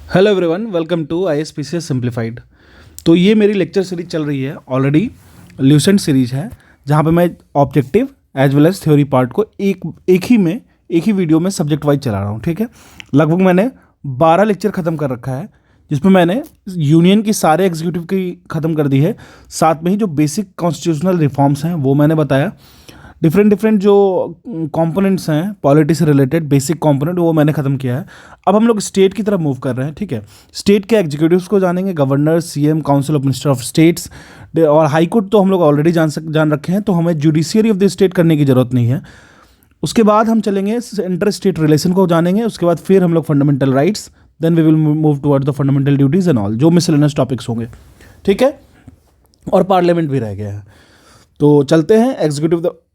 Hello everyone, welcome to ISPCS simplified. तो ये मेरी लेक्चर सीरीज चल रही है, ऑलरेडी ल्यूसेंट सीरीज है, जहाँ पे मैं objective as well as theory part को एक ही वीडियो में सब्जेक्ट वाइज चला रहा हूँ। ठीक है, लगभग मैंने 12 लेक्चर ख़त्म कर रखा है, जिसमें मैंने यूनियन की सारे एग्जीक्यूटिव की ख़त्म कर दी है। साथ में ही जो बेसिक कॉन्स्टिट्यूशनल रिफॉर्म्स हैं वो मैंने बताया। डिफरेंट जो कंपोनेंट्स हैं पॉलिटी से रिलेटेड, बेसिक कंपोनेंट, वो मैंने ख़त्म किया है। अब हम लोग स्टेट की तरफ मूव कर रहे हैं। ठीक है, स्टेट के एग्जीक्यूटिव्स को जानेंगे, governor, CM, council of minister of states और हाई कोर्ट तो हम लोग ऑलरेडी जान रखे हैं, तो हमें जुडिशियरी ऑफ द स्टेट करने की ज़रूरत नहीं है। उसके बाद हम चलेंगे इंटर स्टेट रिलेशन को जानेंगे। उसके बाद फिर हम लोग fundamental rights, then we will move toward the fundamental duties and all, जो मिसलेनियस टॉपिक्स होंगे। ठीक है, और पार्लियामेंट भी रह गया है। तो चलते हैं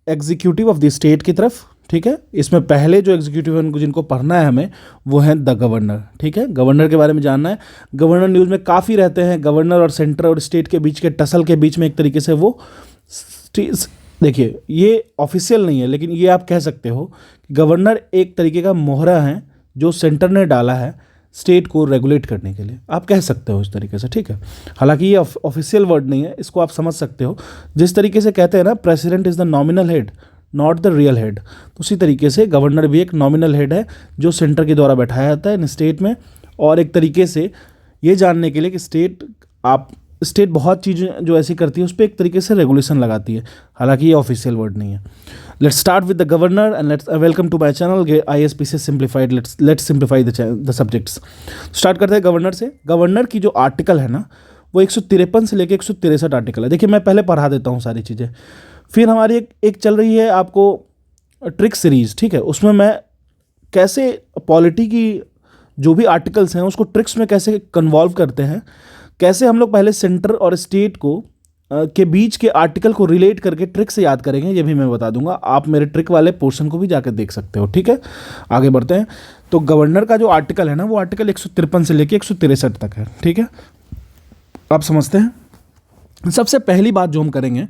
एग्जीक्यूटिव ऑफ द स्टेट की तरफ। ठीक है, इसमें पहले जो एग्जीक्यूटिव हैं जिनको पढ़ना है हमें, वो हैं द गवर्नर। ठीक है, गवर्नर के बारे में जानना है। गवर्नर न्यूज़ में काफ़ी रहते हैं। गवर्नर और सेंटर और स्टेट के बीच के टसल के बीच में एक तरीके से वो, देखिए ये ऑफिशियल नहीं है, लेकिन ये आप कह सकते हो कि गवर्नर एक तरीके का मोहरा है जो सेंटर ने डाला है स्टेट को रेगुलेट करने के लिए, आप कह सकते हो इस तरीके से। ठीक है, हालांकि ये ऑफिशियल वर्ड नहीं है, इसको आप समझ सकते हो। जिस तरीके से कहते हैं ना, president is the nominal head not the real head, तो उसी तरीके से गवर्नर भी एक नॉमिनल हेड है जो सेंटर के द्वारा बैठाया जाता है इन स्टेट में। और एक तरीके से ये जानने के लिए कि स्टेट बहुत चीज़ें जो ऐसी करती है उस पर एक तरीके से रेगुलेशन लगाती है, हालांकि ये ऑफिशियल वर्ड नहीं है। Let's start with the governor and let's welcome to my channel ISPCS simplified. Let's simplify the subjects. Start करते हैं गवर्नर से। गवर्नर की जो आर्टिकल है ना, वो 153 से लेकर 163 आर्टिकल है। देखिए, मैं पहले पढ़ा देता हूँ सारी चीज़ें, फिर हमारी एक चल रही है आपको ट्रिक सीरीज़। ठीक है, उसमें मैं कैसे पॉलिटी की जो भी आर्टिकल्स हैं उसको ट्रिक्स में कैसे कन्वॉल्व करते हैं, कैसे हम लोग पहले सेंटर और स्टेट को के बीच के आर्टिकल को रिलेट करके ट्रिक से याद करेंगे, ये भी मैं बता दूंगा। आप मेरे ट्रिक वाले पोर्शन को भी जाकर देख सकते हो। ठीक है, आगे बढ़ते हैं। तो गवर्नर का जो आर्टिकल है ना, वो आर्टिकल 153 से लेकर 163 तक है। ठीक है, आप समझते हैं। सबसे पहली बात जो हम करेंगे,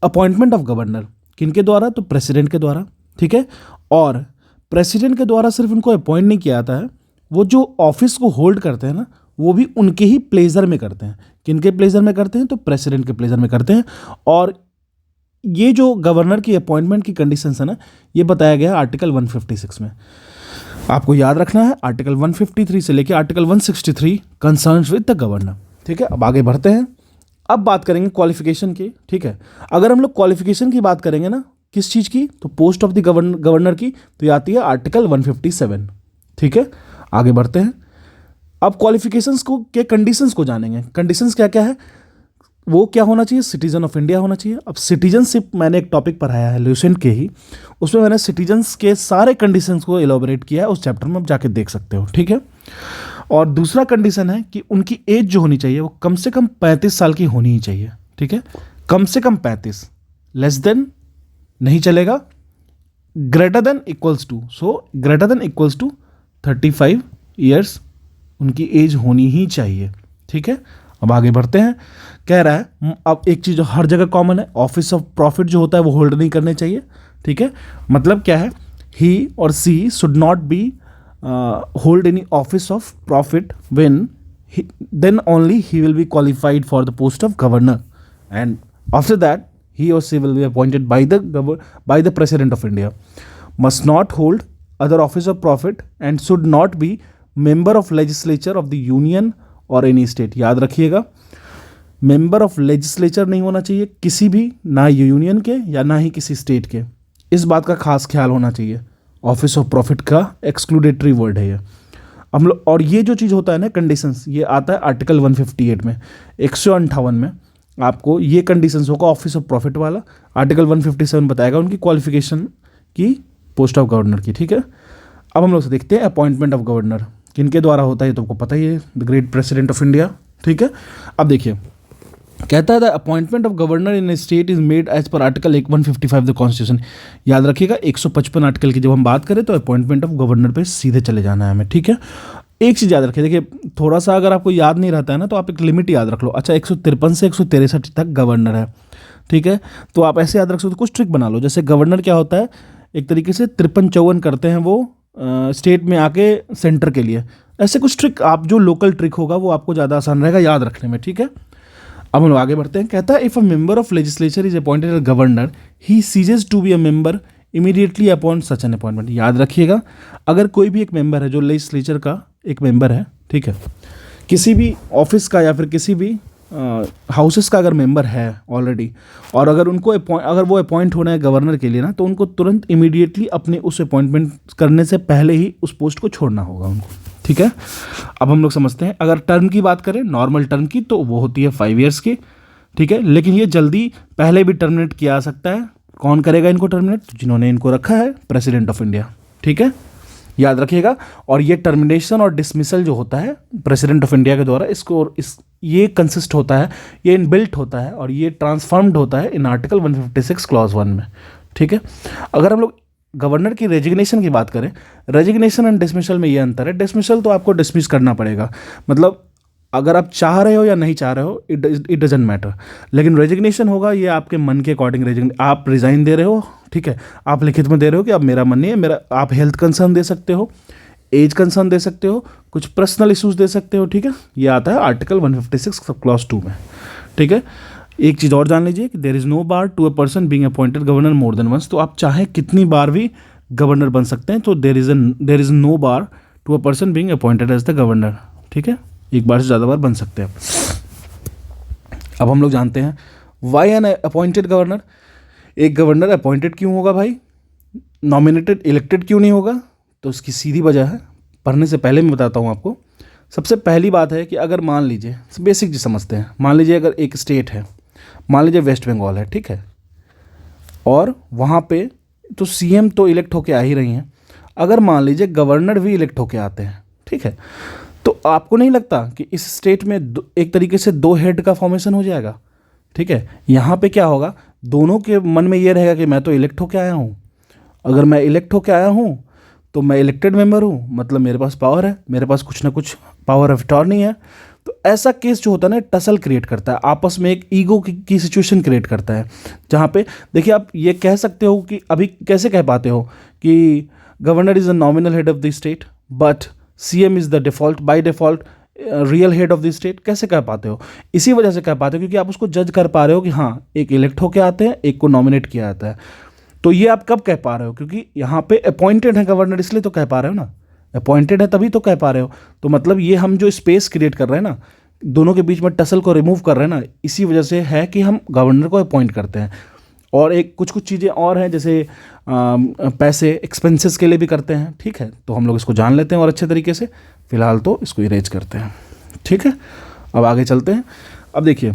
अपॉइंटमेंट ऑफ गवर्नर किनके द्वारा, तो प्रेसिडेंट के द्वारा। ठीक है, और प्रेसिडेंट के द्वारा सिर्फ उनको अपॉइंट नहीं किया जाता है, वो जो ऑफिस को होल्ड करते हैं ना, वो भी उनके ही प्लेजर में करते हैं। किनके प्लेजर में करते हैं, तो प्रेसिडेंट के प्लेजर में करते हैं। और ये जो गवर्नर की अपॉइंटमेंट की कंडीशंस है ना, ये बताया गया है आर्टिकल 156 में। आपको याद रखना है, आर्टिकल 153 से लेकर article 163 concerns with the governor. ठीक है, अब आगे बढ़ते हैं। अब बात करेंगे क्वालिफिकेशन की। ठीक है, अगर हम लोग क्वालिफिकेशन की बात करेंगे ना, किस चीज़ की, तो पोस्ट ऑफ द गवर्नर की, तो ये आती है आर्टिकल 157। ठीक है, आगे बढ़ते हैं। अब क्वालिफिकेशंस को के कंडीशंस को जानेंगे। कंडीशंस क्या क्या है, वो क्या होना चाहिए, सिटीजन ऑफ इंडिया होना चाहिए। अब सिटीजनशिप मैंने एक टॉपिक पढ़ाया है ल्यूसेंट के ही, उसमें मैंने सिटीजन्स के सारे कंडीशंस को एलोबरेट किया है, उस चैप्टर में आप जाके देख सकते हो। ठीक है, और दूसरा कंडीशन है कि उनकी एज जो होनी चाहिए वो कम से कम 35 साल की होनी ही चाहिए। ठीक है, कम से कम 35, लेस देन नहीं चलेगा। Greater than equals to, greater than equals to 35 years उनकी एज होनी ही चाहिए। ठीक है, अब आगे बढ़ते हैं। कह रहा है, अब एक चीज़ जो हर जगह कॉमन है, ऑफिस ऑफ प्रॉफिट जो होता है वो होल्ड नहीं करने चाहिए। ठीक है, मतलब क्या है, ही और she should not be hold any office of profit when then only he will be qualified for the post of governor, and after that he or she will be appointed by the president of India. Must not hold other office of profit and should not be member of legislature of the union or any state. याद रखिएगा, member of legislature नहीं होना चाहिए किसी भी, ना union के या ना ही किसी स्टेट के। इस बात का खास ख्याल होना चाहिए। ऑफिस ऑफ प्रॉफिट का एक्सक्लूडेटरी वर्ड है ये हम लोग। और ये जो चीज़ होता है ना, कंडीशंस, ये आता है आर्टिकल 158 में, 158 में आपको ये कंडीशंस होगा ऑफिस ऑफ प्रॉफिट वाला। आर्टिकल 157 बताएगा उनकी क्वालिफिकेशन की, पोस्ट ऑफ गवर्नर की। ठीक है, अब हम लोग से देखते हैं अपॉइंटमेंट ऑफ गवर्नर किनके द्वारा होता है, तो आपको पता ही है, the great president of India. ठीक है, अब देखिए, कहता है the appointment of governor in a state is made as per article 155 the constitution. याद रखिएगा, 155 आर्टिकल की जब हम बात करें तो अपॉइंटमेंट ऑफ गवर्नर पे सीधे चले जाना है हमें। ठीक है, एक चीज़ याद रखिए, देखिए थोड़ा सा अगर आपको याद नहीं रहता है ना, तो आप एक लिमिट याद रख लो। अच्छा, 153 से 163 तक गवर्नर है। ठीक है, तो आप ऐसे याद रख सकते हो, कुछ ट्रिक बना लो। जैसे गवर्नर क्या होता है, एक तरीके से 53-54 करते हैं वो स्टेट में आके सेंटर के लिए। ऐसे कुछ ट्रिक, आप जो लोकल ट्रिक होगा वो आपको ज़्यादा आसान रहेगा याद रखने में, ठीक है। अब हम लोग आगे बढ़ते हैं। कहता है if a member of legislature is appointed as governor he ceases to be a member immediately upon such an appointment. याद रखिएगा, अगर कोई भी एक मेंबर है जो लेजिस्लेचर का एक मेंबर है, ठीक है, किसी भी ऑफिस का या फिर किसी भी हाउसेस का अगर मेंबर है ऑलरेडी, और अगर उनको अगर वो अपॉइंट होना है गवर्नर के लिए ना, तो उनको तुरंत इमीडिएटली अपने उस अपॉइंटमेंट करने से पहले ही उस पोस्ट को छोड़ना होगा उनको, ठीक है। अब हम लोग समझते हैं, अगर टर्म की बात करें नॉर्मल टर्म की, तो वो होती है 5 ईयर्स की, ठीक है, लेकिन ये जल्दी पहले भी टर्मिनेट किया जा सकता है। कौन करेगा इनको टर्मिनेट? जिन्होंने इनको रखा है, प्रेसिडेंट ऑफ इंडिया, ठीक है, याद रखिएगा। और ये टर्मिनेशन और डिसमिसल जो होता है प्रेसिडेंट ऑफ इंडिया के द्वारा, ये कंसिस्ट होता है, ये इनबिल्ट होता है और ये ट्रांसफॉर्म्ड होता है इन आर्टिकल 156 क्लॉज 1 में, ठीक है। अगर हम लोग गवर्नर की रेजिग्नेशन की बात करें, रेजिग्नेशन एंड डिसमिसल में ये अंतर है। डिसमिसल तो आपको डिसमिस करना पड़ेगा, मतलब अगर आप चाह रहे हो या नहीं चाह रहे हो, इट डजेंट मैटर। लेकिन रेजिग्नेशन होगा, ये आपके मन के अकॉर्डिंग आप रिज़ाइन दे रहे हो, ठीक है, आप लिखित में दे रहे हो कि अब मेरा मन नहीं है, मेरा, आप हेल्थ कंसर्न दे सकते हो, एज कंसर्न दे सकते हो, कुछ पर्सनल इश्यूज दे सकते हो, ठीक है। ये आता है आर्टिकल 156 क्लॉज 2 में, ठीक है। एक चीज़ और जान लीजिए कि there is no bar to a person being appointed governor more than once. तो आप चाहे कितनी बार भी गवर्नर बन सकते हैं, तो there is no bar to a person being appointed as the governor, ठीक है, एक बार से ज़्यादा बार बन सकते हैं। अब हम लोग जानते हैं वाई एन अपॉइंटेड गवर्नर, एक गवर्नर अपॉइंटेड क्यों होगा भाई, नॉमिनेटेड इलेक्टेड क्यों नहीं होगा? तो उसकी सीधी वजह है, पढ़ने से पहले मैं बताता हूँ आपको। सबसे पहली बात है कि अगर मान लीजिए, बेसिक चीज़ समझते हैं, मान लीजिए अगर एक स्टेट है, मान लीजिए वेस्ट बंगाल है, ठीक है, और वहाँ पे तो सीएम तो इलेक्ट होके आ ही रही हैं, अगर मान लीजिए गवर्नर भी इलेक्ट होके आते हैं, ठीक है, तो आपको नहीं लगता कि इस स्टेट में एक तरीके से 2 हेड का फॉर्मेशन हो जाएगा, ठीक है। यहाँ पे क्या होगा, दोनों के मन में ये रहेगा कि मैं तो इलेक्ट होके आया हूँ, अगर मैं इलेक्ट होके आया हूँ तो मैं इलेक्टेड मेंबर हूँ, मतलब मेरे पास पावर है, मेरे पास कुछ ना कुछ पावर ऑफ अटॉर्नी है। तो ऐसा केस जो होता है ना, टसल क्रिएट करता है, आपस में एक ईगो की सिचुएशन क्रिएट करता है, जहाँ पे देखिए आप ये कह सकते हो कि अभी कैसे कह पाते हो कि governor is a nominal head of the state but CM is the default by default real head of the state, कैसे कह पाते हो? इसी वजह से कह पाते हो क्योंकि आप उसको जज कर पा रहे हो कि हाँ, एक इलेक्ट होके आते हैं, एक को नॉमिनेट किया जाता है। तो ये आप कब कह पा रहे हो? क्योंकि यहाँ पे अपॉइंटेड है गवर्नर, इसलिए तो कह पा रहे हो ना, अपॉइंटेड है तभी तो कह पा रहे हो। तो मतलब ये हम जो स्पेस क्रिएट कर रहे हैं ना, दोनों के बीच में टसल को रिमूव कर रहे हैं ना, इसी वजह से है कि हम गवर्नर को अपॉइंट करते हैं। और एक कुछ चीज़ें और हैं, जैसे पैसे एक्सपेंसेस के लिए भी करते हैं, ठीक है, तो हम लोग इसको जान लेते हैं और अच्छे तरीके से। फिलहाल तो इसको इरेज करते हैं, ठीक है। अब आगे चलते हैं। अब देखिए,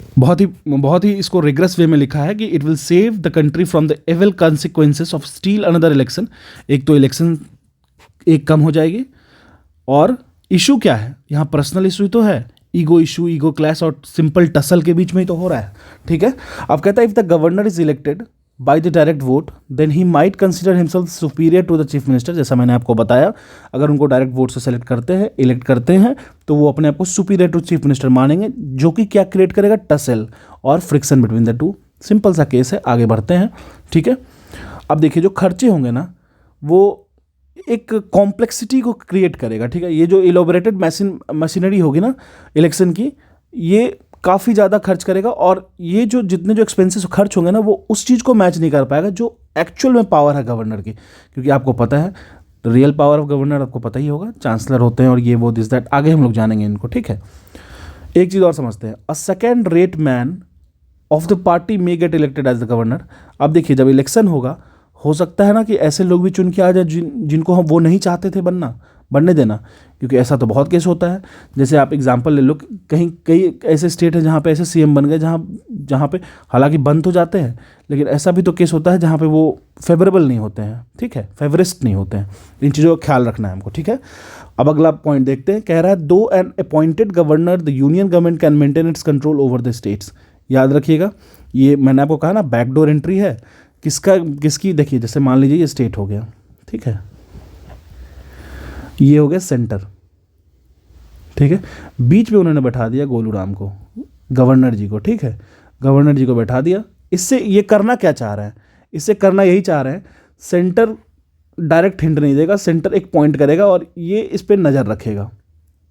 बहुत ही इसको रिग्रेस वे में लिखा है कि it will save the country from the evil consequences of still another election. एक तो इलेक्शन एक कम हो जाएगी, और इशू क्या है यहाँ, पर्सनल इशू तो है, ईगो इशू, ईगो क्लैश और सिंपल टसल के बीच में ही तो हो रहा है, ठीक है। अब कहता है if the governor is elected by the direct vote then he might consider himself superior to the chief minister. जैसा मैंने आपको बताया, अगर उनको डायरेक्ट वोट से सेलेक्ट करते हैं, इलेक्ट करते हैं, तो वो अपने आप को सुपीरियर टू चीफ मिनिस्टर मानेंगे, जो कि क्या क्रिएट करेगा, टसल और friction between the two. Simple सा केस है, आगे बढ़ते हैं, ठीक है। अब देखिए, जो खर्चे होंगे ना, वो एक कॉम्प्लेक्सिटी को क्रिएट करेगा, ठीक है। ये जो इलोबरेटेड मशीनरी होगी ना इलेक्शन की, ये काफ़ी ज़्यादा खर्च करेगा, और ये जो जितने जो एक्सपेंसेस खर्च होंगे ना, वो उस चीज़ को मैच नहीं कर पाएगा जो एक्चुअल में पावर है गवर्नर की। क्योंकि आपको पता है रियल पावर ऑफ गवर्नर, आपको पता ही होगा, चांसलर होते हैं और ये वो दिस दैट, आगे हम लोग जानेंगे इनको, ठीक है। एक चीज़ और समझते हैं, a second rate man of the party may get elected as the governor. अब देखिए, जब इलेक्शन होगा, हो सकता है ना कि ऐसे लोग भी चुन के आ जाए जिनको हम वो नहीं चाहते थे बनने देना, क्योंकि ऐसा तो बहुत केस होता है। जैसे आप एग्जांपल ले लो, कई ऐसे स्टेट हैं जहाँ पे ऐसे सीएम बन गए जहाँ पे हालांकि बन तो जाते हैं, लेकिन ऐसा भी तो केस होता है जहाँ पे वो फेवरेबल नहीं होते हैं, ठीक है, फेवरिस्ट नहीं होते हैं। इन चीज़ों का ख्याल रखना है हमको, ठीक है। अब अगला पॉइंट देखते हैं, कह रहा है through an appointed governor the union government can maintain its control over the states. याद रखिएगा, ये मैंने आपको कहा ना, बैकडोर एंट्री है किसकी। देखिए, जैसे मान लीजिए ये स्टेट हो गया, ठीक है, ये हो गया सेंटर, ठीक है, बीच में उन्होंने बैठा दिया गोलू राम को, गवर्नर जी को, ठीक है, गवर्नर जी को बैठा दिया। इससे ये करना क्या चाह रहे हैं? इससे करना यही चाह रहे हैं, सेंटर डायरेक्ट हिंट नहीं देगा, सेंटर एक पॉइंट करेगा और ये इस पर नज़र रखेगा,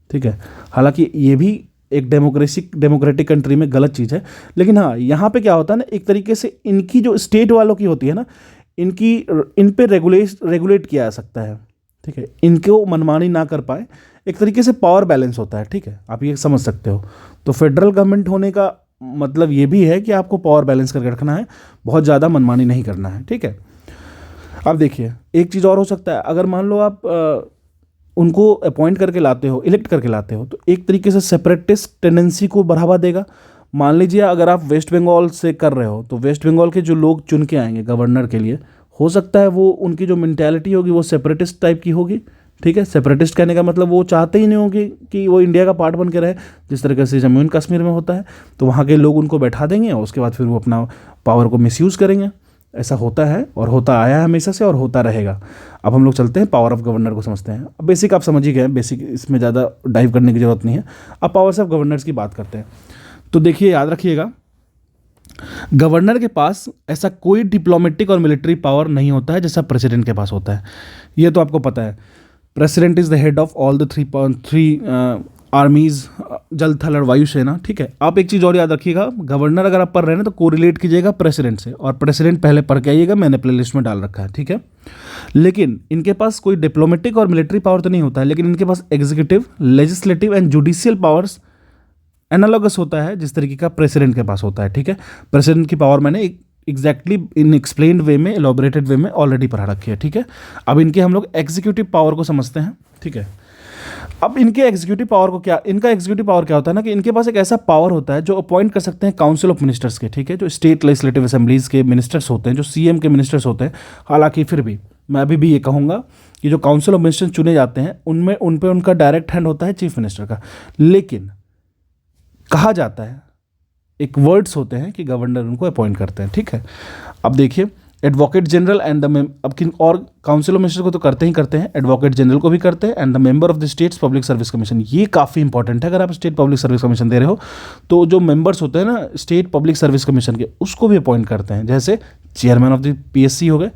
ठीक है। हालांकि ये भी एक डेमोक्रेटिक कंट्री में गलत चीज़ है, लेकिन हाँ यहाँ पे क्या होता है ना, एक तरीके से इनकी जो स्टेट वालों की होती है ना, इन पे रेगुलेट किया जा सकता है, ठीक है। इनको मनमानी ना कर पाए, एक तरीके से पावर बैलेंस होता है, ठीक है, आप ये समझ सकते हो। तो फेडरल गवर्नमेंट होने का मतलब ये भी है कि आपको पावर बैलेंस करके रखना है, बहुत ज़्यादा मनमानी नहीं करना है, ठीक है। अब देखिए एक चीज़ और हो सकता है, अगर मान लो आप उनको अपॉइंट करके लाते हो, इलेक्ट करके लाते हो, तो एक तरीके से सेपरेटिस्ट टेंडेंसी को बढ़ावा देगा। मान लीजिए अगर आप वेस्ट बंगाल से कर रहे हो, तो वेस्ट बंगाल के जो लोग चुन के आएंगे गवर्नर के लिए, हो सकता है वो उनकी जो मेंटालिटी होगी वो सेपरेटिस्ट टाइप की होगी, ठीक है। सेपरेटिस्ट कहने का मतलब वो चाहते ही नहीं होंगे कि वो इंडिया का पार्ट बन के रहे, जिस तरीके से जम्मू एंड कश्मीर में होता है। तो वहाँ के लोग उनको बैठा देंगे और उसके बाद फिर वो अपना पावर को मिसयूज़ करेंगे। ऐसा होता है और होता आया है हमेशा से और होता रहेगा। अब हम लोग चलते हैं पावर ऑफ गवर्नर को समझते हैं। अब बेसिक आप समझ ही गए, बेसिक इसमें ज़्यादा डाइव करने की ज़रूरत नहीं है। अब पावर्स ऑफ गवर्नर्स की बात करते हैं। तो देखिए याद रखिएगा, गवर्नर के पास ऐसा कोई डिप्लोमेटिक और मिलिट्री पावर नहीं होता है जैसा प्रेसिडेंट के पास होता है। ये तो आपको पता है, president is the head of all the three armies, जल थल और वायु सेना, ठीक है। आप एक चीज़ और याद रखिएगा, गवर्नर अगर आप पढ़ रहे हैं ना तो कोरिलेट कीजिएगा प्रेसिडेंट से, और प्रेसिडेंट पहले पढ़ के आइएगा, मैंने प्ले लिस्ट में डाल रखा है, ठीक है। लेकिन इनके पास कोई डिप्लोमेटिक और मिलिट्री पावर तो नहीं होता है, लेकिन इनके पास executive, legislative and judicial powers analogous होता है जिस तरीके का प्रेसिडेंट के पास होता है, ठीक है। प्रेसिडेंट की पावर मैंने एग्जैक्टली इन एक्सप्लेन्ड वे में, एलॉबरेटेड वे में ऑलरेडी पढ़ा रखी है, ठीक है। अब इनके हम लोग एग्जीक्यूटिव पावर को समझते हैं, ठीक है। अब इनके एग्जीक्यूटिव पावर को क्या, इनका एग्जीक्यूटिव पावर क्या होता है ना, कि इनके पास एक ऐसा पावर होता है जो अपॉइंट कर सकते हैं काउंसिल ऑफ मिनिस्टर्स के, ठीक है, जो स्टेट लेजिस्लेटिव असेंबलीज के मिनिस्टर्स होते हैं, जो सीएम के मिनिस्टर्स होते हैं। हालांकि फिर भी मैं अभी भी ये कहूँगा कि जो काउंसिल ऑफ मिनिस्टर्स चुने जाते हैं उनमें उन पर उनका डायरेक्ट हैंड होता है चीफ मिनिस्टर का। लेकिन कहा जाता है, एक वर्ड्स होते हैं कि गवर्नर उनको अपॉइंट करते हैं, ठीक है। अब देखिए एडवोकेट जनरल एंड द अब किन और काउंसिल ऑफ मिनिस्टर को तो करते ही करते हैं, एडवोकेट जनरल को भी करते हैं, and the member of the states public service commission. ये काफ़ी इंपॉर्टेंट है, अगर आप स्टेट पब्लिक सर्विस कमीशन दे रहे हो तो जो मेंबर्स होते हैं ना स्टेट पब्लिक सर्विस कमीशन के, उसको भी अपॉइंट करते हैं। जैसे चेयरमैन ऑफ द पीएससी हो गए,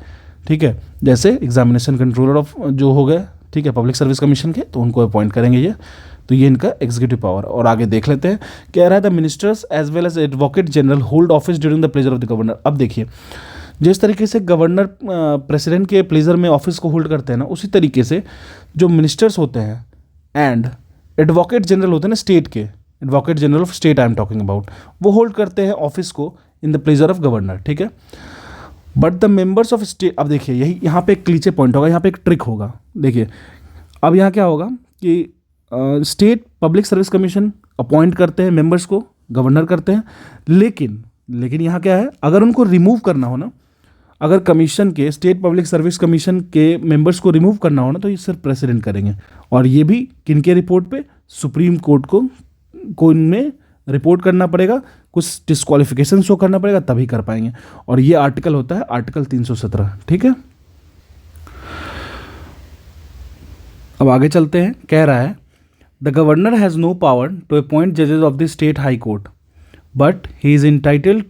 ठीक है, जैसे एग्जामिनेशन कंट्रोलर ऑफ जो हो गए, ठीक है, पब्लिक सर्विस कमीशन के, तो उनको अपॉइंट करेंगे ये। तो ये इनका एग्जीक्यूटिव पावर। और आगे देख लेते हैं, कह रहा है the ministers as well as advocate general hold office during the pleasure of the governor. अब देखिए जिस तरीके से गवर्नर प्रेसिडेंट के प्लेजर में ऑफिस को होल्ड करते हैं ना, उसी तरीके से जो मिनिस्टर्स होते हैं एंड एडवोकेट जनरल होते हैं ना स्टेट के, advocate general of state I am talking about, वो होल्ड करते हैं ऑफिस को in the pleasure of governor, ठीक है। But the members of state, अब देखिए यही यहाँ पे एक क्लीचे पॉइंट होगा, यहाँ पे एक ट्रिक होगा। देखिए अब यहाँ क्या होगा कि state public service commission appoint करते हैं मेंबर्स को, गवर्नर करते हैं, लेकिन यहाँ क्या है, अगर उनको रिमूव करना हो ना, अगर कमीशन के, स्टेट पब्लिक सर्विस कमीशन के मेंबर्स को रिमूव करना हो ना, तो ये सिर्फ प्रेसिडेंट करेंगे। और ये भी किनके रिपोर्ट पे, सुप्रीम कोर्ट को इनमें रिपोर्ट करना पड़ेगा, कुछ डिस्क्वालिफिकेशन शो करना पड़ेगा, तभी कर पाएंगे। और ये आर्टिकल होता है आर्टिकल 317, ठीक है। अब आगे चलते हैं, कह रहा है the governor has no power to appoint जजेस of the state high court but he is entitled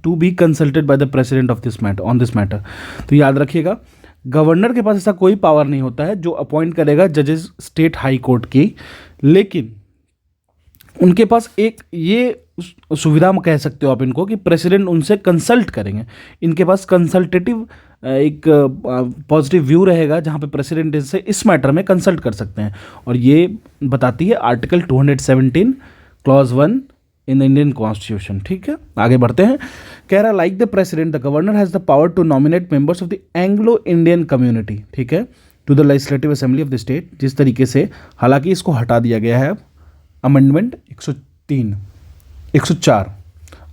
to be consulted by the president of this matter on this matter. तो याद रखिएगा, गवर्नर के पास ऐसा कोई पावर नहीं होता है जो अपॉइंट करेगा जजेस स्टेट हाई कोर्ट की, लेकिन उनके पास एक ये सुविधा कह सकते हो आप इनको कि प्रेसिडेंट उनसे कंसल्ट करेंगे। इनके पास कंसल्टेटिव एक पॉजिटिव व्यू रहेगा जहाँ पे प्रेसिडेंट इनसे इस मैटर में कंसल्ट कर सकते हैं। और ये बताती है article 217 clause 1 in the Indian constitution, ठीक है। आगे बढ़ते हैं, कह रहा like the president the governor has the power to nominate members of the Anglo Indian community, ठीक है, to the legislative assembly of the state. जिस तरीके से, हालांकि इसको हटा दिया गया है अब अमेंडमेंट 104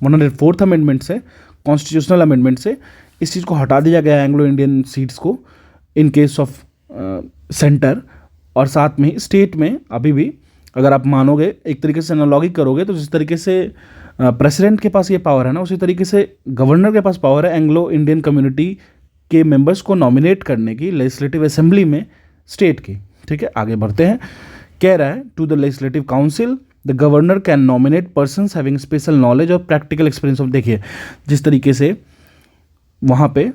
104th अमेंडमेंट से, कॉन्स्टिट्यूशनल अमेंडमेंट से इस चीज़ को हटा दिया गया है, एंग्लो इंडियन सीट्स को इन केस ऑफ सेंटर। और साथ में स्टेट में अभी भी अगर आप मानोगे, एक तरीके से एनालॉजी करोगे, तो जिस तरीके से प्रेसिडेंट के पास ये पावर है ना, उसी तरीके से गवर्नर के पास पावर है एंग्लो इंडियन कम्युनिटी के मेंबर्स को नॉमिनेट करने की लेजिस्लेटिव असेंबली में स्टेट की, ठीक है। आगे बढ़ते हैं, कह रहा है to the legislative council the governor can nominate persons having special knowledge और प्रैक्टिकल एक्सपीरियंस ऑफ। देखिए जिस तरीके से वहाँ पे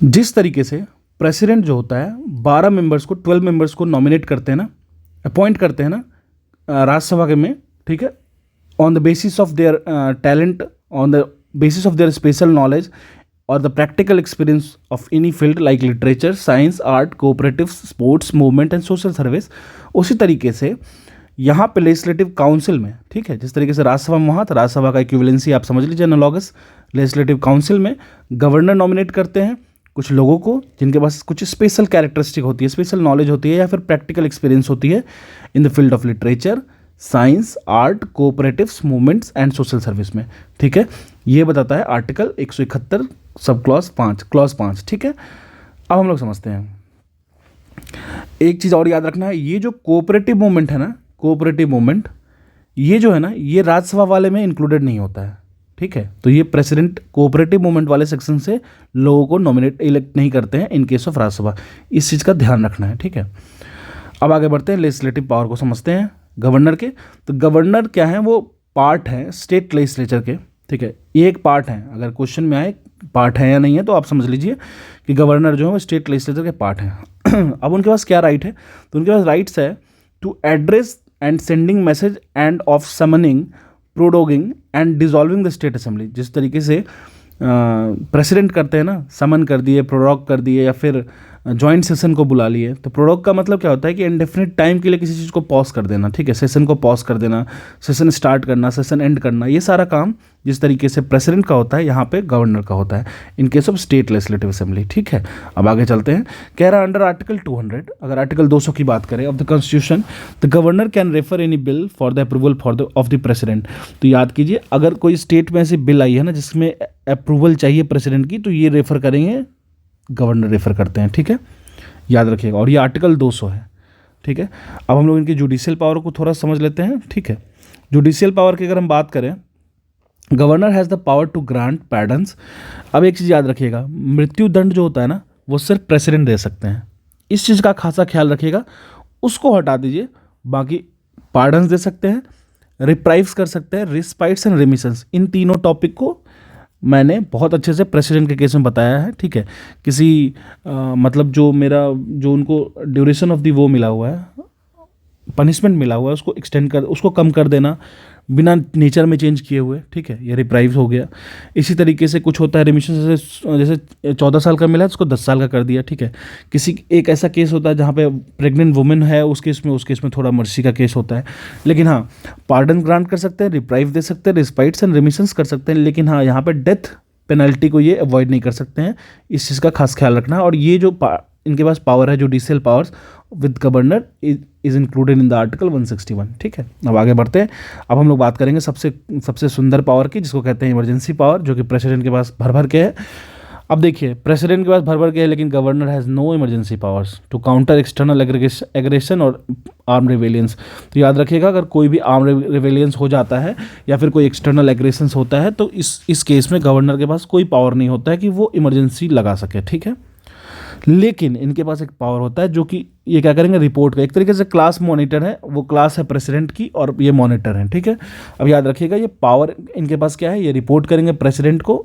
जिस तरीके से प्रेसिडेंट जो होता है 12 मेंबर्स को 12 मेंबर्स को नॉमिनेट करते हैं ना, अपॉइंट करते हैं ना राज्यसभा के में, ठीक है, on the basis of their talent, on the basis of their special knowledge और the practical experience of any field like literature, science, art, cooperative, sports, movement and social service. उसी तरीके से यहाँ पे लेजिस्लेटिव काउंसिल में, ठीक है, जिस तरीके से राज्यसभा में वहाँ, तो राज्यसभा का इक्विवेलेंसी आप समझ लीजिए एनालॉगस। लेजिस्लेटिव काउंसिल में गवर्नर नॉमिनेट करते हैं कुछ लोगों को जिनके पास कुछ स्पेशल कैरेक्टरिस्टिक होती है, स्पेशल नॉलेज होती है या फिर प्रैक्टिकल एक्सपीरियंस होती है in the field of literature, science, art, cooperatives, movements and social service में, ठीक है। ये बताता है आर्टिकल 171 सब क्लॉज 5, ठीक है। अब हम लोग समझते हैं, एक चीज़ और याद रखना है, ये जो कोऑपरेटिव मूवमेंट है ना, कोऑपरेटिव मूवमेंट ये जो है ना, ये राज्यसभा वाले में इंक्लूडेड नहीं होता है, ठीक है। तो ये प्रेसिडेंट कोऑपरेटिव मूवमेंट वाले सेक्शन से लोगों को नॉमिनेट इलेक्ट नहीं करते हैं इन केस ऑफ राज्यसभा, इस चीज़ का ध्यान रखना है, ठीक है। अब आगे बढ़ते हैं, लेजिस्लेटिव पावर को समझते हैं गवर्नर के। तो गवर्नर क्या है, वो पार्ट है स्टेट लेजिस्लेचर के, ठीक है। ये एक पार्ट है, अगर क्वेश्चन में आए पार्ट है या नहीं है तो आप समझ लीजिए कि गवर्नर जो है वो स्टेट लेजिस्लेचर के पार्ट हैं। अब उनके पास क्या राइट है, तो उनके पास राइट्स है to address and sending message and of summoning, proroguing and dissolving the state assembly. जिस तरीके से प्रेसिडेंट करते हैं ना, समन कर दिए, प्रोडोग कर दिए या फिर जॉइंट सेशन को बुला लिए, तो प्रोडोग का मतलब क्या होता है कि इंडेफिनिट टाइम के लिए किसी चीज़ को पॉज कर देना, ठीक है, सेशन को पॉज कर देना, सेशन स्टार्ट करना, सेशन एंड करना, ये सारा काम जिस तरीके से प्रेसिडेंट का होता है यहाँ पे गवर्नर का होता है in case of state legislative assembly, ठीक है। अब आगे चलते हैं, कह रहा अंडर आर्टिकल 200, अगर आर्टिकल 200 की बात करें of the constitution, the governor can refer any bill for the approval for the of the president. तो याद कीजिए, अगर कोई स्टेट में ऐसी बिल आई है ना जिसमें अप्रूवल चाहिए प्रेसिडेंट की, तो ये रेफर करेंगे, गवर्नर रेफर करते हैं, ठीक है, याद रखिएगा। और ये आर्टिकल 200 है, ठीक है। अब हम लोग इनकी जुडिशियल पावर को थोड़ा समझ लेते हैं, ठीक है। जुडिशियल पावर की अगर हम बात करें, governor has the power to grant pardons. अब एक चीज़ याद रखिएगा, मृत्यु दंड जो होता है ना, वो सिर्फ प्रेसिडेंट दे सकते हैं, इस चीज़ का खासा ख्याल रखिएगा, उसको हटा दीजिए, बाकी पार्डन्स दे सकते हैं, रिप्राइव्स कर सकते हैं, रिस्पाइट्स एंड रेमिशंस, इन तीनों टॉपिक को मैंने बहुत अच्छे से प्रेसिडेंट के केस में बताया है, ठीक है। किसी मतलब जो उनको ड्यूरेशन ऑफ दी वो मिला हुआ है, पनिशमेंट मिला हुआ है, उसको एक्सटेंड कर, उसको कम कर देना बिना नेचर में चेंज किए हुए, ठीक है, ये रिप्राइव हो गया। इसी तरीके से कुछ होता है रेमिशन, जैसे 14 साल का मिला है उसको 10 साल का कर दिया, ठीक है। किसी एक ऐसा केस होता है जहाँ पे प्रेग्नेंट वुमेन है, उस केस में थोड़ा मर्सी का केस होता है, लेकिन हाँ पार्डन ग्रांट कर सकते हैं, रिप्राइव दे सकते हैं, रिस्पाइट्स एंड रेमिशंस कर सकते हैं, लेकिन हाँ यहाँ पे डेथ पेनल्टी को ये अवॉइड नहीं कर सकते हैं, इस चीज़ का खास ख्याल रखना है। और ये जो इनके पास पावर है judicial powers with governor is included in the article 161, ठीक है। अब आगे बढ़ते हैं, अब हम लोग बात करेंगे सबसे सुंदर पावर की, जिसको कहते हैं इमरजेंसी पावर, जो कि प्रेसिडेंट के पास भर भर के है। अब देखिए, प्रेसिडेंट के पास भर भर के है, लेकिन governor has no emergency powers to counter external aggression और आर्म रिवेलियंस। तो याद रखिएगा, अगर कोई भी आर्म रिवेलियंस हो जाता है या फिर कोई एक्सटर्नल एग्रेशन होता है, तो इस केस में गवर्नर के पास कोई पावर नहीं होता है कि वो इमरजेंसी लगा सके, ठीक है। लेकिन इनके पास एक पावर होता है जो कि ये क्या करेंगे, रिपोर्ट का, एक तरीके से क्लास मॉनिटर है, वो क्लास है प्रेसिडेंट की और ये मॉनिटर है, ठीक है। अब याद रखिएगा, ये पावर इनके पास क्या है, ये रिपोर्ट करेंगे प्रेसिडेंट को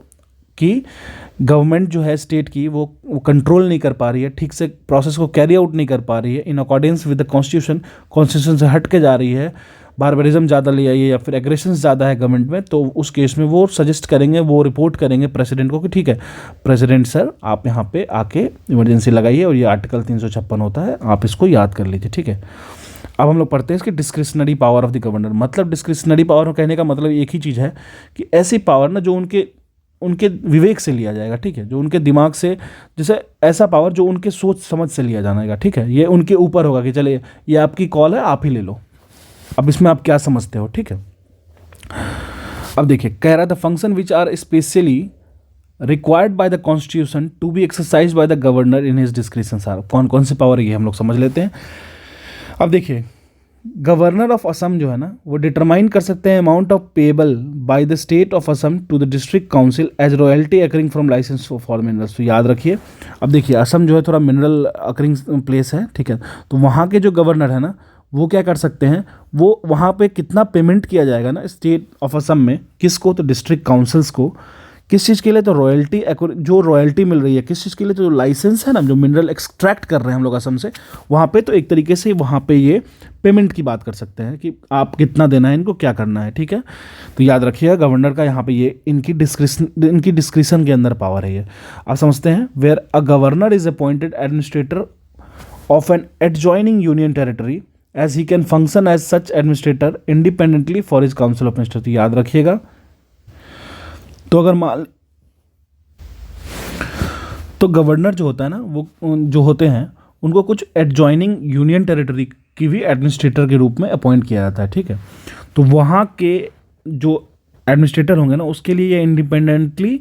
कि गवर्नमेंट जो है स्टेट की वो कंट्रोल नहीं कर पा रही है, ठीक से प्रोसेस को कैरी आउट नहीं कर पा रही है in accordance with the constitution से हट के जा रही है, बारबरिज्म ज़्यादा ले आई है या फिर एग्रेशन ज़्यादा है गवर्नमेंट में, तो उस केस में वो सजेस्ट करेंगे, वो रिपोर्ट करेंगे प्रेसिडेंट को कि ठीक है प्रेसिडेंट सर, आप यहाँ पे आके इमरजेंसी लगाइए, और ये आर्टिकल 356 होता है, आप इसको याद कर लीजिए, ठीक है। अब हम लोग पढ़ते हैं इसकी discretionary power of the governor. मतलब डिस्क्रिशनरी पावर कहने का मतलब एक ही चीज़ है कि ऐसी पावर ना जो उनके विवेक से लिया जाएगा, ठीक है, जो उनके दिमाग से, जैसे ऐसा पावर जो उनके सोच समझ से लिया जाएगा, ठीक है, ये उनके ऊपर होगा कि चलिए ये आपकी कॉल है, आप ही ले लो, अब इसमें आप क्या समझते हो, ठीक है। अब देखिए, कह रहा था function which are specially required by the constitution to be exercise by the governor in his discretion. सार कौन कौन से पावर है ये हम लोग समझ लेते हैं। अब देखिए, गवर्नर ऑफ असम जो है ना, वो डिटरमाइन कर सकते हैं amount of payable by the state of Assam to the district council as royalty accruing from licence for minerals. तो याद रखिए, अब देखिए असम जो है थोड़ा मिनरल अकरिंग प्लेस है, ठीक है, तो वहाँ के जो गवर्नर है ना, वो क्या कर सकते हैं, वो वहाँ पे कितना पेमेंट किया जाएगा ना स्टेट ऑफ असम में, किसको, तो डिस्ट्रिक्ट काउंसिल्स को, किस चीज़ के लिए? तो रॉयल्टी, जो रॉयल्टी मिल रही है किस चीज़ के लिए? तो जो लाइसेंस है ना, जो मिनरल एक्सट्रैक्ट कर रहे हैं हम लोग असम से, वहाँ पे तो एक तरीके से वहाँ पे ये पेमेंट की बात कर सकते हैं कि आप कितना देना है, इनको क्या करना है, ठीक है। तो याद रखिएगा गवर्नर का यहाँ पे ये इनकी डिस्क्रिशन के अंदर पावर है ये। आप समझते हैं, where a governor is appointed administrator of an adjoining union territory as he can function as such administrator independently for his council of minister. तो याद रखिएगा, तो अगर मान, तो गवर्नर जो होता है ना, वो जो होते हैं उनको कुछ एडजॉइनिंग यूनियन टेरिटरी की भी एडमिनिस्ट्रेटर के रूप में अपॉइंट किया जाता है, ठीक है। तो वहाँ के जो एडमिनिस्ट्रेटर होंगे ना, उसके लिए ये इंडिपेंडेंटली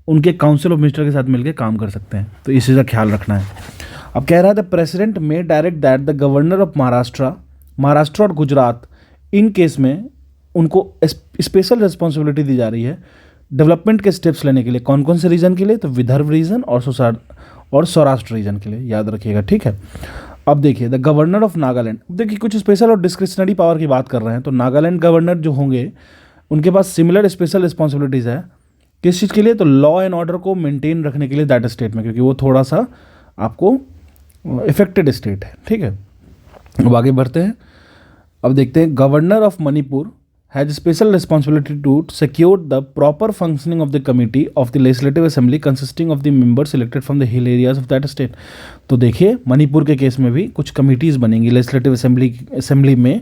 उनके काउंसिल ऑफ मिनिस्टर के साथ मिलकर काम कर सकते हैं। तो इस चीज़ का ख्याल रखना है। अब कह रहा है द प्रेसिडेंट में direct that the governor of Maharashtra और गुजरात, इन केस में उनको स्पेशल रिस्पॉन्सिबिलिटी दी जा रही है डेवलपमेंट के स्टेप्स लेने के लिए। कौन कौन से रीजन के लिए? तो विदर्भ रीजन और सौराष्ट्र रीजन के लिए, याद रखिएगा, ठीक है। अब देखिए द गवर्नर ऑफ नागालैंड, देखिए कुछ स्पेशल और डिस्क्रिशनरी पावर की बात कर रहे हैं। तो नागालैंड गवर्नर जो होंगे उनके पास सिमिलर स्पेशल रिस्पॉन्सिबिलिटीज़ है। किस चीज़ के लिए? तो लॉ एंड ऑर्डर को मेंटेन रखने के लिए दैट स्टेट में, क्योंकि वो थोड़ा सा आपको इफेक्टेड स्टेट है, ठीक है। अब आगे बढ़ते हैं। अब देखते हैं governor of Manipur has special responsibility to secure the proper functioning of the committee of the legislative assembly consisting of the members selected from the hill areas of that state. तो देखिए मणिपुर के केस में भी कुछ कमिटीज़ बनेंगी legislative assembly में,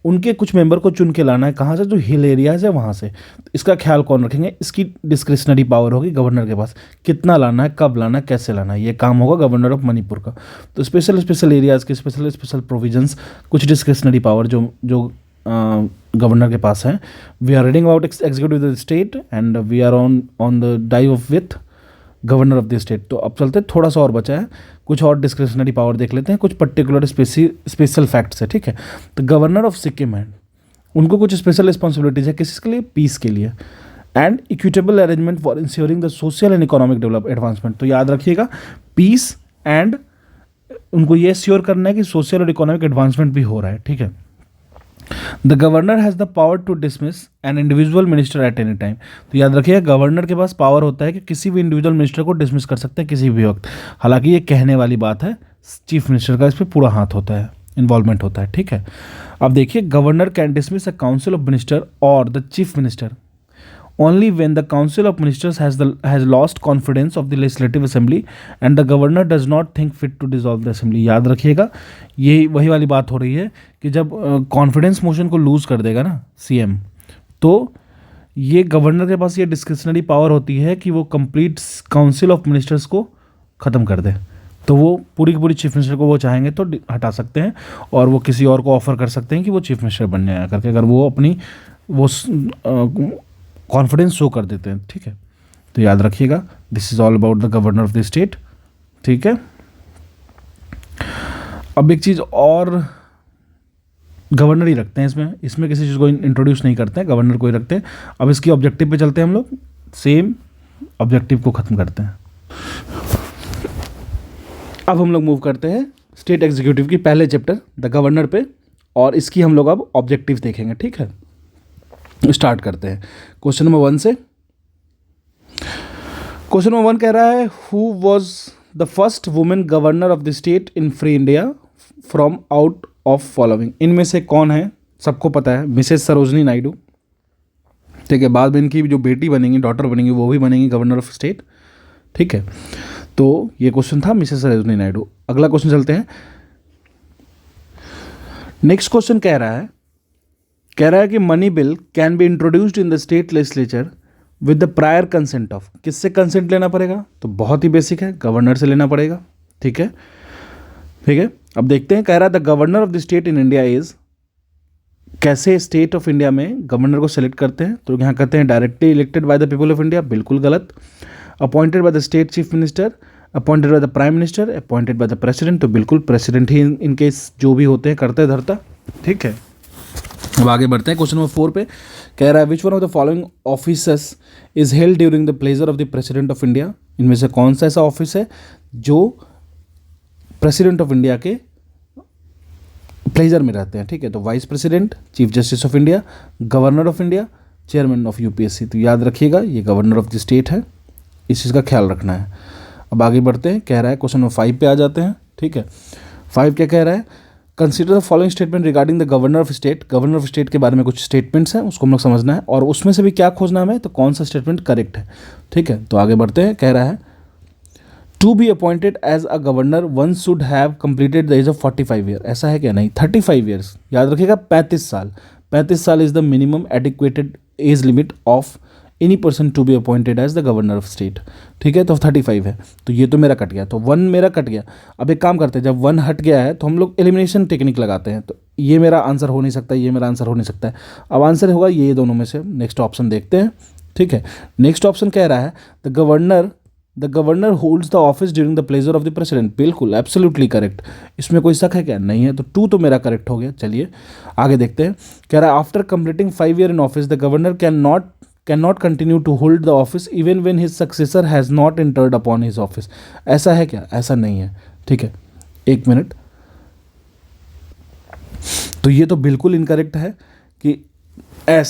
उनके कुछ मेंबर को चुन के लाना है। कहाँ से? जो हिल एरियाज है वहाँ से। तो इसका ख्याल कौन रखेंगे? इसकी डिस्क्रिशनरी पावर होगी गवर्नर के पास, कितना लाना है, कब लाना है, कैसे लाना है, ये काम होगा गवर्नर ऑफ मणिपुर का। तो स्पेशल एरियाज़ के स्पेशल प्रोविजंस, कुछ डिस्क्रिशनरी पावर जो गवर्नर के पास है। We are reading about executive state and we are on the dive of with governor of the state. तो अब चलते हैं, थोड़ा सा और बचा है, कुछ और डिस्क्रिशनरी पावर देख लेते हैं, कुछ पर्टिकुलर स्पेशल फैक्ट्स है, ठीक है। तो गवर्नर ऑफ सिक्किम है, उनको कुछ स्पेशल रिस्पॉन्सिबिलिटीज़ है, किसके लिए? पीस के लिए and equitable arrangement for ensuring the social and economic advancement. तो याद रखिएगा पीस एंड उनको ये श्योर करना है कि सोशल और इकोनॉमिक एडवांसमेंट भी हो रहा है, ठीक है। The governor has the power to dismiss an individual minister at any time. तो याद रखिए गवर्नर के पास पावर होता है कि किसी भी इंडिविजुअल मिनिस्टर को डिसमिस कर सकते हैं किसी भी वक्त। हालांकि ये कहने वाली बात है, चीफ मिनिस्टर का इस पर पूरा हाथ होता है, इन्वॉल्वमेंट होता है, ठीक है। अब देखिए governor can dismiss a council of minister और the chief minister only when the council of ministers has lost confidence of the legislative assembly and the governor does not think fit to dissolve the assembly। याद रखिएगा ये वही वाली बात हो रही है कि जब कॉन्फिडेंस मोशन को लूज़ कर देगा ना सीएम, तो ये गवर्नर के पास ये डिस्क्रिशनरी पावर होती है कि वो कंप्लीट काउंसिल ऑफ मिनिस्टर्स को ख़त्म कर दे। तो वो पूरी की पूरी चीफ मिनिस्टर को वो चाहेंगे तो हटा सकते हैं और वो किसी और को ऑफर कर सकते हैं कि वो चीफ मिनिस्टर बन जाए करके, अगर वो अपनी वो कॉन्फिडेंस शो कर देते हैं, ठीक है। तो याद रखिएगा this is all about the governor of the state, ठीक है। अब एक चीज़ और, गवर्नर ही रखते हैं इसमें किसी चीज़ को इंट्रोड्यूस नहीं करते हैं, गवर्नर को ही रखते हैं। अब इसकी ऑब्जेक्टिव पे चलते हैं हम लोग, सेम ऑब्जेक्टिव को ख़त्म करते हैं। अब हम लोग मूव करते हैं स्टेट एग्जीक्यूटिव की पहले चैप्टर द गवर्नर पे, और इसकी हम लोग अब ऑब्जेक्टिव देखेंगे, ठीक है। स्टार्ट करते हैं क्वेश्चन नंबर 1 से। क्वेश्चन नंबर 1 कह रहा है who was the first women governor of the state in free India from out of following. इनमें से कौन है? सबको पता है मिसेस सरोजनी नायडू, ठीक है। बाद में इनकी जो बेटी बनेंगी, डॉटर बनेंगी, वो भी बनेंगी गवर्नर ऑफ स्टेट, ठीक है। तो ये क्वेश्चन था मिसेस सरोजनी नायडू। अगला क्वेश्चन चलते हैं। नेक्स्ट क्वेश्चन कह रहा है कि money bill can be introduced in the state legislature with the prior consent of. किससे कंसेंट लेना पड़ेगा? तो बहुत ही बेसिक है, गवर्नर से लेना पड़ेगा, ठीक है। अब देखते हैं, कह रहा है the governor of the state in India is, कैसे स्टेट ऑफ इंडिया में गवर्नर को सेलेक्ट करते हैं? तो यहाँ कहते हैं directly elected by the people of India, बिल्कुल गलत। Appointed by the state chief minister, appointed by the prime minister, appointed by the president, तो बिल्कुल प्रेसिडेंट ही इनके जो भी होते हैं करते धरता, ठीक है। अब आगे बढ़ते हैं क्वेश्चन नंबर 4 पे। कह रहा है which one of the following officers is held during the pleasure of the president of India. इनमें से कौन सा ऐसा ऑफिस है जो प्रेसिडेंट ऑफ इंडिया के प्लेजर में रहते हैं, ठीक है। तो vice president, chief justice of India, governor of India, chairman of UPSC. तो याद रखिएगा ये गवर्नर ऑफ द स्टेट है, इस चीज़ का ख्याल रखना है। अब आगे बढ़ते हैं, कह रहा है क्वेश्चन नंबर 5 पे आ जाते हैं। ठीक है, 5 क्या कह रहा है, consider the following statement regarding the governor of state. Governor of state के बारे में कुछ स्टेटमेंट्स हैं, उसको हम लोग समझना है और उसमें से भी क्या खोजना हमें, तो कौन सा स्टेटमेंट करेक्ट है। ठीक है, तो आगे बढ़ते हैं, कह रहा है to be appointed as a governor one should have completed the age of 45 year. ऐसा है क्या, नहीं, 35 ईयर्स, याद रखिएगा 35 साल। 35 साल is the minimum adequated age limit of any person to be appointed as the governor of state. ठीक है, तो 35 है, तो ये तो मेरा कट गया, तो 1 मेरा कट गया। अब एक काम करते हैं, जब 1 हट गया है तो हम लोग एलिमिनेशन टेक्निक लगाते हैं, तो ये मेरा आंसर हो नहीं सकता, ये मेरा आंसर हो नहीं सकता है। अब आंसर होगा ये दोनों में से, नेक्स्ट ऑप्शन देखते हैं। ठीक है, नेक्स्ट ऑप्शन कह रहा है the governor holds the office during the pleasure of the president. बिल्कुल एब्सोल्युटली करेक्ट, इसमें कोई शक है क्या, नहीं है, तो 2 तो मेरा करेक्ट हो गया। चलिए आगे देखते हैं, कह रहा है after completing 5 year in office the governor can not continue to hold the office even when his successor has not entered upon his office. ऐसा है क्या, ऐसा नहीं है। ठीक है, 1 मिनट, तो ये तो बिल्कुल इनकरेक्ट है कि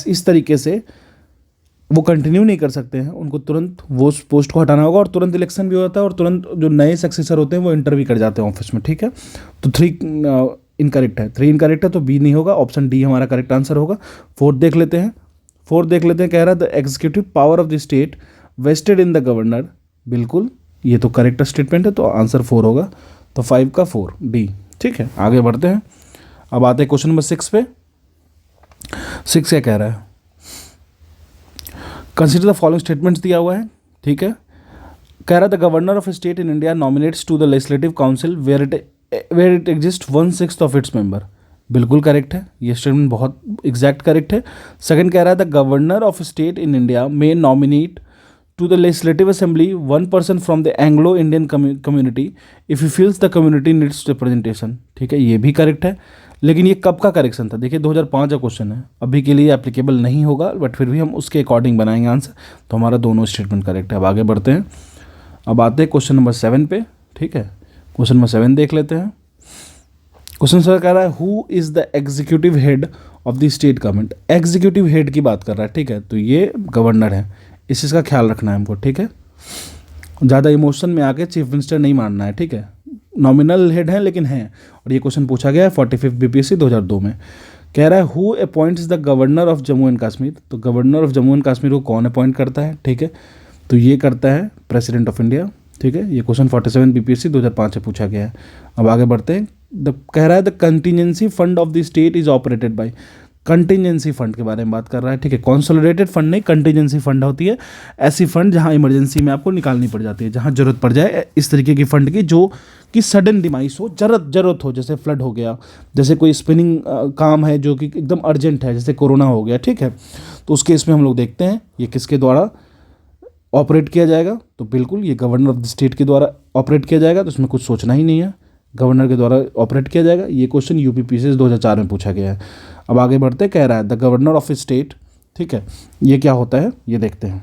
इस तरीके से वो कंटिन्यू नहीं कर सकते हैं, उनको तुरंत वो पोस्ट को हटाना होगा और तुरंत इलेक्शन भी होता है और तुरंत जो नए सक्सेसर होते हैं वो इंटर भी कर जाते हैं ऑफिस में। ठीक है, तो 3 इनकरेक्ट है, 3 इनकरेक्ट है, तो बी नहीं होगा, ऑप्शन डी हमारा करेक्ट आंसर होगा। 4 देख लेते हैं, कह रहा है the executive power of the state vested in the governor. बिल्कुल, ये तो करेक्ट स्टेटमेंट है, तो आंसर 4 होगा, तो 5 का 4 डी। ठीक है, आगे बढ़ते हैं, अब आते हैं क्वेश्चन नंबर 6 पे। 6 क्या कह रहा है, कंसिडर द फॉलोइंग स्टेटमेंट्स दिया हुआ है। ठीक है, कह रहा है the governor of state in India nominates to the legislative council where it exist 1/6 of its member. बिल्कुल करेक्ट है, ये स्टेटमेंट बहुत एग्जैक्ट करेक्ट है। सेकंड कह रहा है the governor of state in India may nominate to the legislative assembly 1 person from the Anglo Indian community if he feels the community needs representation. ठीक है, ये भी करेक्ट है, लेकिन ये कब का करेक्शन था, देखिए 2005 का क्वेश्चन है, अभी के लिए एप्लीकेबल नहीं होगा, बट फिर भी हम उसके अकॉर्डिंग बनाएंगे आंसर, तो हमारा दोनों स्टेटमेंट करेक्ट है। अब आगे बढ़ते हैं, अब आते हैं क्वेश्चन नंबर 7 पे। ठीक है, क्वेश्चन नंबर 7 देख लेते हैं। क्वेश्चन सर कह रहा है who is the executive head of the state government. Executive head की बात कर रहा है। ठीक है, तो ये गवर्नर है, इस चीज़ का ख्याल रखना है हमको। ठीक है, ज़्यादा इमोशन में आके चीफ मिनिस्टर नहीं मानना है। ठीक है, नॉमिनल हेड है लेकिन है, और ये क्वेश्चन पूछा गया है 45 बीपीएससी 2002 में। कह रहा है who appoints the governor of Jammu and Kashmir. तो governor of Jammu and Kashmir को कौन अपॉइंट करता है। ठीक है, तो ये करता है प्रेसिडेंट ऑफ इंडिया। ठीक है, ये क्वेश्चन 47 बीपीएससी 2005 से पूछा गया है। अब आगे बढ़ते हैं, कह रहा है the contingency fund of the state is operated by. Contingency fund के बारे में बात कर रहा है। ठीक है, कंसोलिडेटेड फंड नहीं, कंटीजेंसी फंड होती है ऐसी फंड जहां इमरजेंसी में आपको निकालनी पड़ जाती है, जहां जरूरत पड़ जाए इस तरीके की फंड की, जो कि सडन डिमाइस हो, जरूरत हो, जैसे फ्लड हो गया, जैसे कोई स्पिनिंग काम है जो कि एकदम अर्जेंट है, जैसे कोरोना हो गया। ठीक है, तो उस केस में हम लोग देखते हैं ये किसके द्वारा ऑपरेट किया जाएगा, तो बिल्कुल ये गवर्नर ऑफ द स्टेट के द्वारा ऑपरेट किया जाएगा, तो इसमें कुछ सोचना ही नहीं है, गवर्नर के द्वारा ऑपरेट किया जाएगा। ये क्वेश्चन यूपीपीसीएस 2004 में पूछा गया है। अब आगे बढ़ते, कह रहा है द गवर्नर ऑफ स्टेट। ठीक है, ये क्या होता है ये देखते हैं।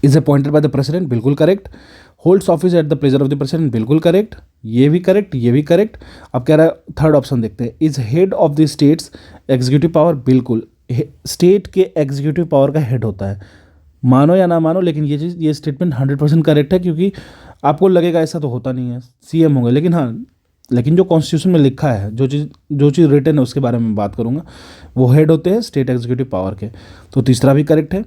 Is appointed by the president, बिल्कुल correct. Holds office at the pleasure of the president, बिल्कुल करेक्ट, ये भी करेक्ट, ये भी करेक्ट। अब कह रहा है थर्ड ऑप्शन देखते हैं, is head of the states executive power. बिल्कुल, स्टेट के एग्जीक्यूटिव पावर का हेड होता है, मानो या ना मानो, लेकिन ये स्टेटमेंट 100% करेक्ट है, क्योंकि आपको लगेगा ऐसा तो होता नहीं है, सीएम होंगे, लेकिन हाँ, लेकिन जो कॉन्स्टिट्यूशन में लिखा है, जो चीज़ रिटन है उसके बारे में बात करूँगा, वो हेड होते हैं स्टेट एग्जीक्यूटिव पावर के। तो तीसरा भी करेक्ट है।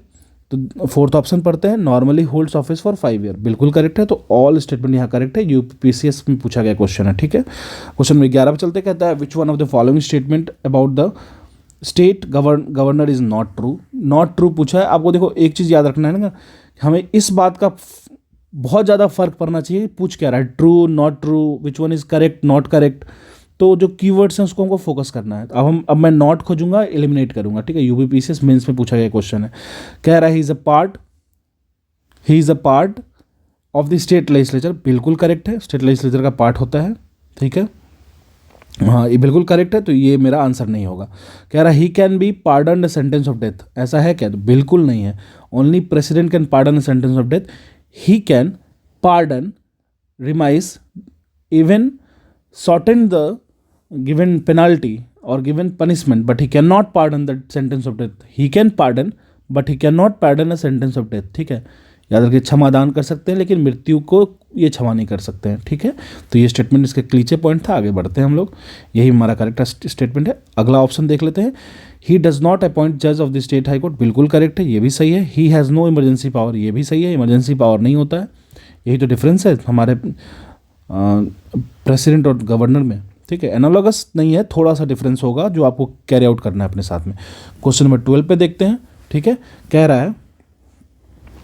तो फोर्थ ऑप्शन पढ़ते हैं, normally holds office for 5 year, बिल्कुल करेक्ट है। तो ऑल स्टेटमेंट यहाँ करेक्ट है, यूपीसीएस में पूछा गया क्वेश्चन है। ठीक है, क्वेश्चन में 11 पे चलते, कहता है which one of the following statement about the state governor is not true. Not true पूछा है। आपको देखो एक चीज़ याद रखना है ना, हमें इस बात का बहुत ज़्यादा फर्क पड़ना चाहिए, पूछ क्या रहा है, true not true, which one is correct not correct. तो जो कीवर्ड्स हैं उसको हमको फोकस करना है। अब मैं नॉट खोजूंगा, एलिमिनेट करूंगा। ठीक है, यूपीपीसीएस मेंस में पूछा गया क्वेश्चन है। कह रहा है he is a part of the state legislature, बिल्कुल करेक्ट है, स्टेट लेजिस्लेचर का पार्ट होता है। ठीक है, हाँ ये बिल्कुल करेक्ट है, तो ये मेरा आंसर नहीं होगा। कह रहा है he can be pardon sentence of death, ऐसा है क्या, तो बिल्कुल नहीं है। Only president can pardon sentence of death. He can pardon remise even shorten the given penalty or given punishment, but he cannot pardon the sentence of death. He can pardon, but he can not pardon a sentence of death. ठीक है, याद रखिए क्षमादान कर सकते हैं लेकिन मृत्यु को ये क्षमा नहीं कर सकते हैं। ठीक है, तो ये स्टेटमेंट इसके क्लीचे पॉइंट था। आगे बढ़ते हैं हम लोग, यही हमारा करेक्ट स्टेटमेंट है। अगला ऑप्शन देख लेते हैं, ही डज नॉट अपॉइंट जज of the state high court, बिल्कुल करेक्ट है, ये भी सही है। He has no emergency power, ये भी सही है, इमरजेंसी पावर नहीं होता है। यही तो डिफरेंस है हमारे प्रेसिडेंट और गवर्नर में। ठीक है, एनालॉगस नहीं है, थोड़ा सा डिफरेंस होगा जो आपको कैरी आउट करना है अपने साथ में। क्वेश्चन नंबर 12 पे देखते हैं। ठीक है, कह रहा है,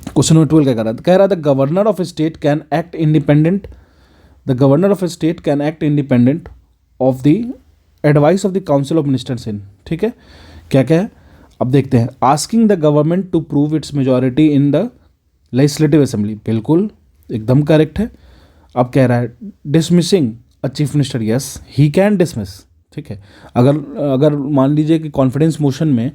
क्वेश्चन नंबर 12 क्या कह रहा है the governor of a state can act independent, the governor of a state can act independent of the advice of the council of ministers in. ठीक है, क्या क्या है अब देखते हैं। Asking the government to prove its majority in the legislative assembly, बिल्कुल एकदम करेक्ट है। अब कह रहा है dismissing a chief minister, yes he can dismiss. ठीक है, अगर मान लीजिए कि कॉन्फिडेंस मोशन में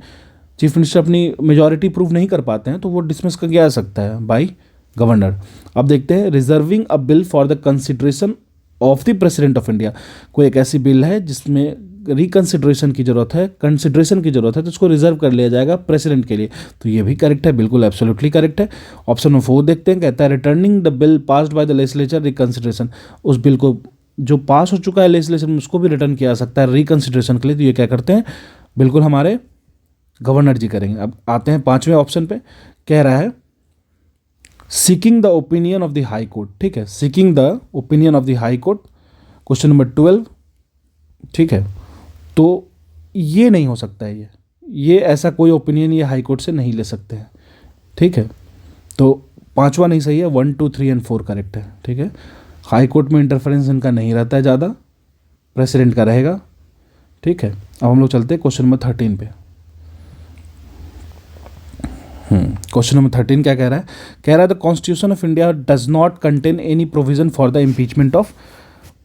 चीफ मिनिस्टर अपनी मेजॉरिटी प्रूव नहीं कर पाते हैं तो वो डिसमिस कर किया जा सकता है बाय गवर्नर। अब देखते हैं reserving a bill for the consideration of the president of India, कोई एक ऐसी बिल है जिसमें रिकन्सिडरेशन की जरूरत है, कंसिडरेशन की जरूरत है, तो उसको रिजर्व कर लिया जाएगा प्रेसिडेंट के लिए, तो ये भी करेक्ट है, बिल्कुल एब्सोल्युटली करेक्ट है। ऑप्शन नंबर 4 देखते हैं, कहता है returning the bill passed by the legislature reconsideration, उस बिल को जो पास हो चुका है लेजिस्लेचर में उसको भी रिटर्न किया जा सकता है रिकन्सिडरेशन के लिए, तो ये क्या करते हैं, बिल्कुल हमारे गवर्नर जी करेंगे। अब आते हैं 5वें ऑप्शन पे, कह रहा है seeking the opinion of the high court. ठीक है, seeking the opinion of the high court, question number 12। ठीक है, तो ये नहीं हो सकता है, ये ऐसा कोई ओपिनियन ये हाई कोर्ट से नहीं ले सकते हैं। ठीक है, तो 5वां नहीं सही है, 1, 2, 3 और 4 करेक्ट है। ठीक है, हाई कोर्ट में इंटरफेरेंस इनका नहीं रहता है ज़्यादा, प्रेसिडेंट का रहेगा। ठीक है, अब हम लोग चलते हैं क्वेश्चन नंबर 13 पे। क्वेश्चन नंबर 13 क्या कह रहा है, कह रहा है the constitution of India does not contain any provision for the impeachment of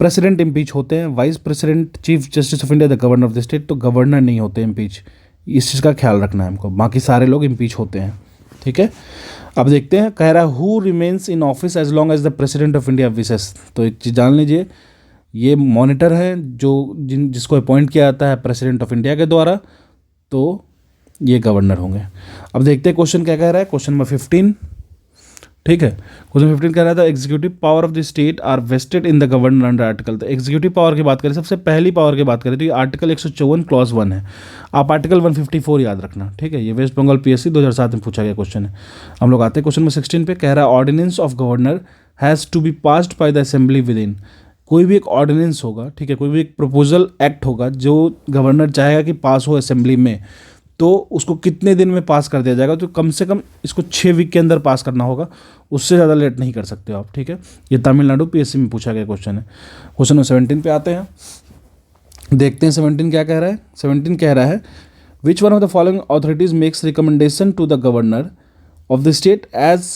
president. Impeach होते हैं vice president, chief justice of India, the governor of the state, तो गवर्नर नहीं होते इम्पीच, इस चीज़ का ख्याल रखना है हमको, बाकी सारे लोग इम्पीच होते हैं। ठीक है, अब देखते हैं, कह रहा है who remains in office as long as the president of India wishes, तो एक चीज़ जान लीजिए, ये मॉनिटर है जो जिसको अपॉइंट किया जाता है प्रेसिडेंट ऑफ इंडिया के द्वारा, तो ये गवर्नर होंगे। अब देखते हैं क्वेश्चन क्या कह रहा है, क्वेश्चन नंबर 15। ठीक है, क्वेश्चन 15 कह रहा था executive power of the state are vested in the governor under article. तो एग्जीक्यूटिव पावर की बात करें, सबसे पहली पावर की बात करें तो ये आर्टिकल 154 क्लॉज 1 है। आप आर्टिकल 154 याद रखना। ठीक है, ये वेस्ट बंगाल PSC 2007 में पूछा गया क्वेश्चन है। हम लोग आते हैं क्वेश्चन नंबर 16 पे, कह रहा है ordinance of governor has to be passed by the assembly within. कोई भी एक ऑर्डिनेंस होगा, ठीक है, कोई भी एक प्रपोजल एक्ट होगा जो गवर्नर चाहेगा कि पास हो असेंबली में, तो उसको कितने दिन में पास कर दिया जाएगा, तो कम से कम इसको 6 वीक के अंदर पास करना होगा, उससे ज़्यादा लेट नहीं कर सकते हो आप। ठीक है, ये तमिलनाडु PSC में पूछा गया क्वेश्चन है। क्वेश्चन नंबर 17 पे आते हैं, देखते हैं 17 क्या कह रहा है। 17 कह रहा है which one of the following authorities makes recommendation to the governor of the state as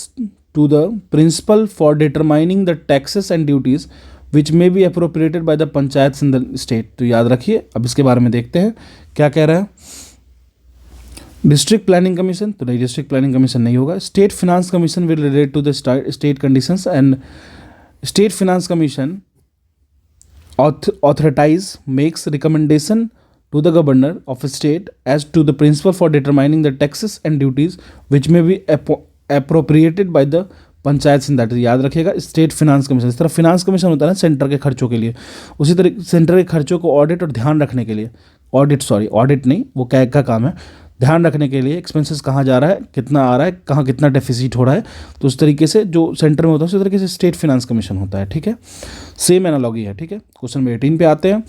to the principle for determining the taxes and duties which may be appropriated by the panchayat in the state. तो याद रखिए, अब इसके बारे में देखते हैं क्या कह रहा है। डिस्ट्रिक्ट प्लानिंग कमीशन, तो नहीं, डिस्ट्रिक्ट प्लानिंग कमीशन नहीं होगा। State finance commission will relate to the state conditions and state finance commission authorise makes recommendation to the governor of a state as to the principle for determining the taxes and duties which may be appropriated by the panchayat in that. याद रखिएगा, state finance commission, इस तरह finance commission होता है ना centre के खर्चों के लिए, उसी तरह सेंटर के खर्चों को ऑडिट और ध्यान रखने के लिए, ऑडिट नहीं, वो कैग का काम है, ध्यान रखने के लिए एक्सपेंसेस कहाँ जा रहा है, कितना आ रहा है, कहाँ कितना डेफिसिट हो रहा है, तो उस तरीके से जो सेंटर में होता है उसी तरीके से स्टेट फिनांस कमीशन होता है। ठीक है, सेम एनालॉगी है। ठीक है, क्वेश्चन नंबर 18 पे आते हैं।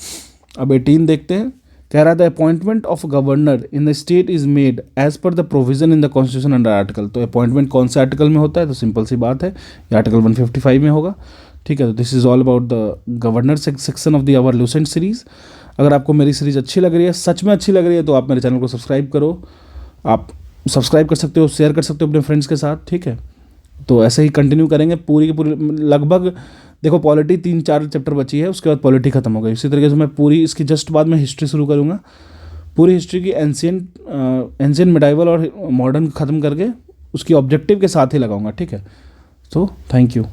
अब 18 देखते हैं, कह रहा था appointment of governor in the state is made as per the provision in the constitution under article. तो अपॉइंटमेंट कौन से आर्टिकल में होता है, तो सिंपल सी बात है, ये आर्टिकल 155 में होगा। ठीक है, तो this is all about the governor section of the our Lucent series. अगर आपको मेरी सीरीज अच्छी लग रही है, सच में अच्छी लग रही है, तो आप मेरे चैनल को सब्सक्राइब करो। आप सब्सक्राइब कर सकते हो, शेयर कर सकते हो अपने फ्रेंड्स के साथ। ठीक है, तो ऐसे ही कंटिन्यू करेंगे पूरी की पूरी, लगभग देखो पॉलिटी 3-4 चैप्टर बची है, उसके बाद पॉलिटी खत्म हो गई। इसी तरीके से मैं पूरी इसकी जस्ट बाद में हिस्ट्री शुरू करूँगा, पूरी हिस्ट्री की एंशिएंट मिडाइवल और मॉडर्न ख़त्म करके उसकी ऑब्जेक्टिव के साथ ही लगाऊंगा। ठीक है, तो थैंक यू।